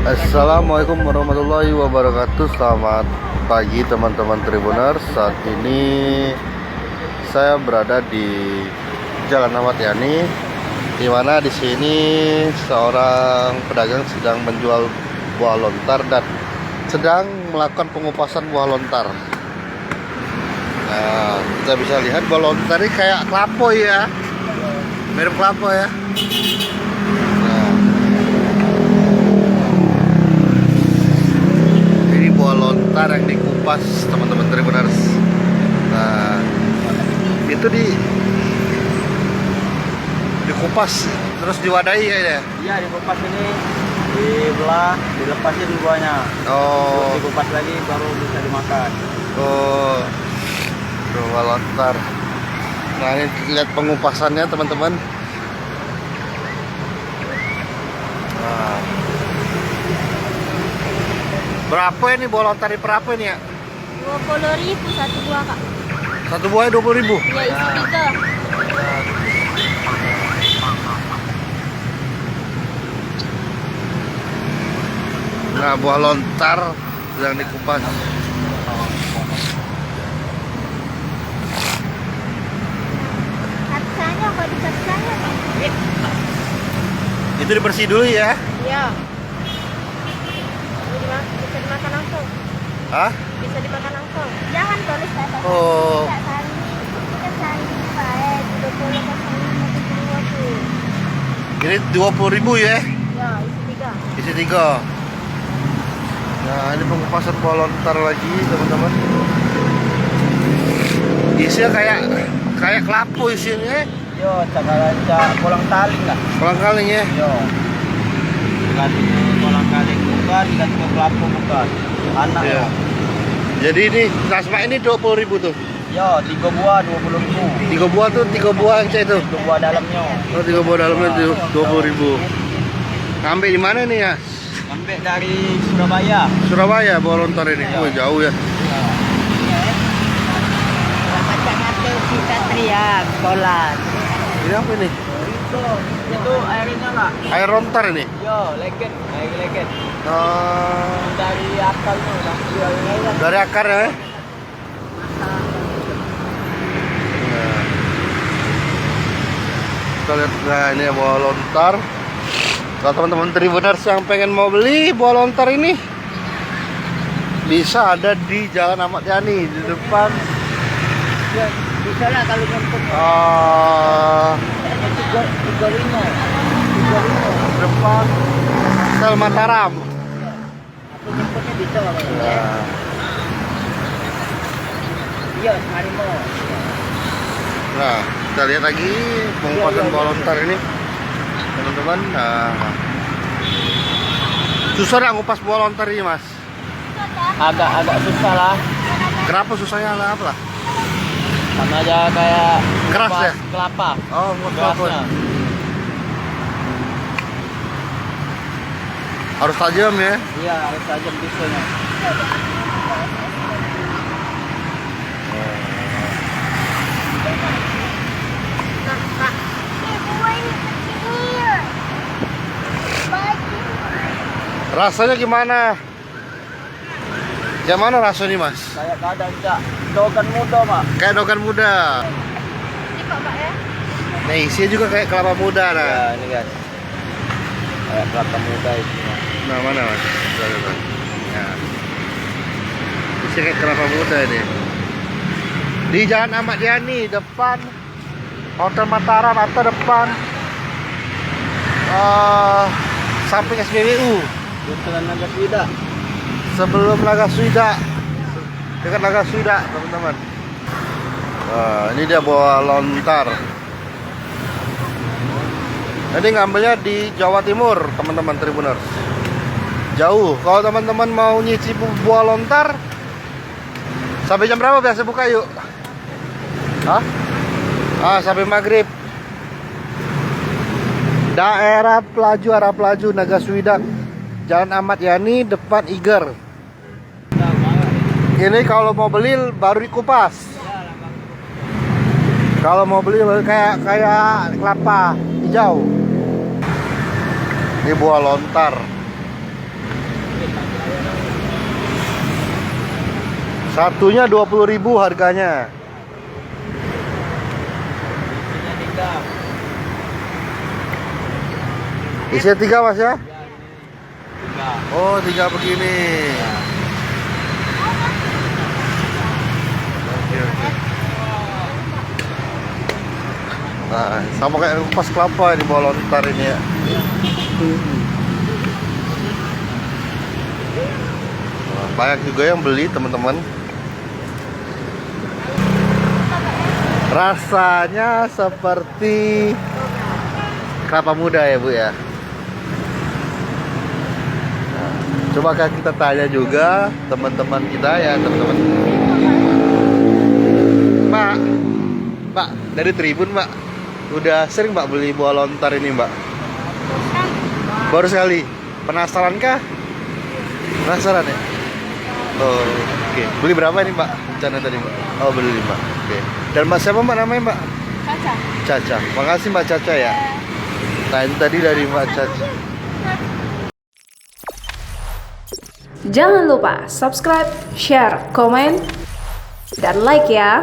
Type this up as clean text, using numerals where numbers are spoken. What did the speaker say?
Assalamualaikum warahmatullahi wabarakatuh. Selamat pagi teman-teman Tribuners. Saat ini saya berada di Jalan Ahmad Yani, di mana di sini seorang pedagang sedang menjual buah lontar dan sedang melakukan pengupasan buah lontar. Nah, kita bisa lihat buah lontar ini kayak kelapoy ya, mirip kelapoy ya. Lontar yang dikupas teman-teman Tribuners. Nah, itu dikupas terus diwadahi kayaknya. Iya, dikupas ini, dibelah, dilepasin buahnya. Oh. Terus dikupas lagi baru bisa dimakan. Oh, buah lontar. Nah, ini lihat pengupasannya teman-teman. Nah. Berapa ini buah lontar ini, berapa ini ya? 20.000 satu buah, Kak. Satu buahnya 20.000? Ya, isi 3. Nah, buah lontar sedang dikupas. Harganya kok dikasihnya, Kak? Itu dibersih dulu ya? Iya. Bisa dimakan langsung. Hah? Bisa dimakan langsung. Jangan tulis kata Oh. Ini 20.000 ya? Ya, isi 3. Isi 3. Nah, ini pengupasan buah lontar lagi teman-teman. Isinya kayak kelapu isinya. Yo, kolang kaling lah. Kolang kaling ya? Yo. Ganti kolang kaling bukan, ganti ke kelapa bukan. Anak. Iya. Jadi ini tasma ini 20.000 tuh. Yo, 3 buah 20.000. 3 buah tuh, 3 buah yang itu. 3 buah dalamnya. Oh, 3 buah dalamnya 20.000. Ngambil di mana nih ya? Ambil dari Surabaya. Surabaya buah lontar ini. Iya. Oh, jauh ya. Kita teriak kolat. Ini apa ini? Itu airnya lah. Air lontar ini. Yo, leket, air leket. Dari akarnya udah jualnya. Dari akar ya? Nah. Kita lihat, nah ini buah lontar. Kalau teman-teman Tribuners yang pengen mau beli buah lontar ini, bisa ada di Jalan Ahmad Yani di depan. Ya, bisa lah kalau untuk 35. Depan Sel Mataram. Aku jemputnya bisa Bang. Nah, Iya, Marimo. nah, kita lihat lagi pengupasan buah lontar ini, teman-teman. Nah, susah nggak ngupas buah lontar ini, Mas? Agak susah lah. Kenapa susahnya? Apa lah? Sama aja kayak Keras kupas ya? kelapa. Oh, ngupas Kerasnya. harus tajam ya. Iya, harus tajam pisaunya. Rasanya gimana? Gimana rasanya, Mas? Kayak kadang enggak dogan muda, Pak. Kayak dogan muda. Ini Pak, Pak ya. Nah, isinya juga kayak kelapa muda. Nah, Ya, ini kan. Kayak kelapa muda isinya. nah mana, Mas? Nah, isinya kayak kelapa muda ini. Di Jalan Ahmad Yani, depan Hotel Mataram atau depan samping SPBU. Jalan Naga Swida. Sebelum Naga Swida, dekat Naga Swida, teman-teman. Nah, ini dia buah lontar. Ini ngambilnya di Jawa Timur, teman-teman Tribuners. Jauh. Kalau teman-teman mau nyicip buah lontar, sampai jam berapa biasa buka yuk? Hah? Sampai maghrib. Daerah Pelaju, arah Pelaju, Naga Swida, Jalan Ahmad Yani, depan Iger. Ini kalau mau beli baru dikupas. Ya, Kalau mau beli kayak kelapa hijau. Ini buah lontar. Satunya 20.000 harganya. Isinya 3 Mas ya? Oh, 3 begini. Oke. Nah, sama kayak kupas kelapa di bawah lontar ini ya. Nah, banyak juga yang beli teman-teman. Rasanya seperti kelapa muda ya Bu ya. Nah, coba kita tanya juga teman-teman kita ya, teman-teman. Mbak, dari Tribun Mbak, udah sering Mbak beli buah lontar ini Mbak? Baru sekali. Penasaran kah? Penasaran ya? Oh, oke. Beli berapa ini Mbak? Rencana tadi Mbak? Oh, beli 5. Oke. Dan Mbak siapa Mbak namanya Mbak? Caca. Caca. Makasih Mbak Caca ya. Nah, itu tadi dari Mbak Caca. Jangan lupa subscribe, share, komen, dan like ya.